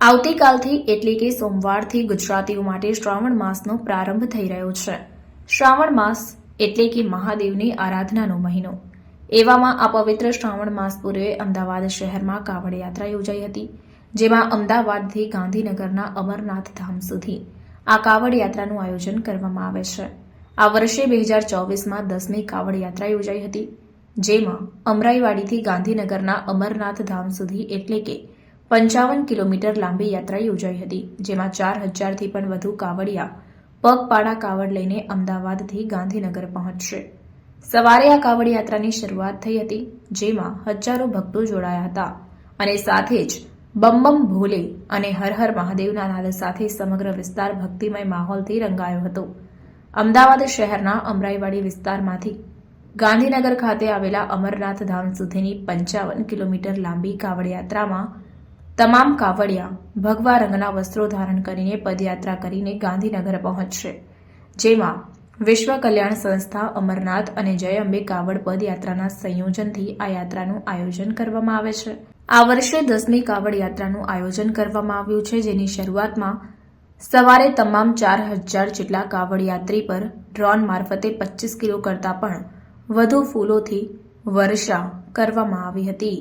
આવતીકાલથી એટલે કે સોમવારથી ગુજરાતીઓ માટે શ્રાવણ માસનો પ્રારંભ થઈ રહ્યો છે. શ્રાવણ માસ એટલે કે મહાદેવની આરાધનાનો મહિનો. એવામાં આ પવિત્ર શ્રાવણ માસ પૂર્વે અમદાવાદ શહેરમાં કાવડ યાત્રા યોજાઈ હતી, જેમાં અમદાવાદથી ગાંધીનગરના અમરનાથ ધામ સુધી આ કાવડ યાત્રાનું આયોજન કરવામાં આવે છે. આ વર્ષે 2024માં 10મી કાવડ યાત્રા યોજાઈ હતી, જેમાં અમરાઈવાડીથી ગાંધીનગરના અમરનાથ ધામ સુધી એટલે કે 55 કિલોમીટર લાંબી યાત્રા યોજાઈ હતી, જેમાં 4000થી પણ વધુ કાવડિયા પગપાળા કાવડ લઈને અમદાવાદથી ગાંધીનગર પહોંચશે. સવારે આ કાવડ યાત્રાની શરૂઆત થઈ હતી, જેમાં હજારો ભક્તો જોડાયા હતા અને સાથે જ બમ બમ ભોલે અને હર હર મહાદેવના નાદ સાથે સમગ્ર વિસ્તાર ભક્તિમય માહોલથી રંગાયો હતો. અમદાવાદ શહેરના અમરાઈવાડી વિસ્તારમાંથી ગાંધીનગર ખાતે આવેલા અમરનાથ ધામ સુધીની 55 કિલોમીટર લાંબી કાવડ યાત્રામાં તમામ કાવડિયા ભગવા રંગના વસ્ત્રો ધારણ કરીને પદયાત્રા કરીને ગાંધીનગર પહોંચશે, જેમાં વિશ્વ કલ્યાણ સંસ્થા અમરનાથ અને જય અંબે કાવડ પદયાત્રાના સંયોજનથી આ યાત્રાનું આયોજન કરવામાં આવે છે. આ વર્ષે 10મી કાવડ યાત્રાનું આયોજન કરવામાં આવ્યું છે, જેની શરૂઆતમાં સવારે તમામ 4000 જેટલા કાવડ યાત્રી પર ડ્રોન મારફતે 25 કિલો કરતાં પણ વધુ ફૂલોથી વર્ષા કરવામાં આવી હતી.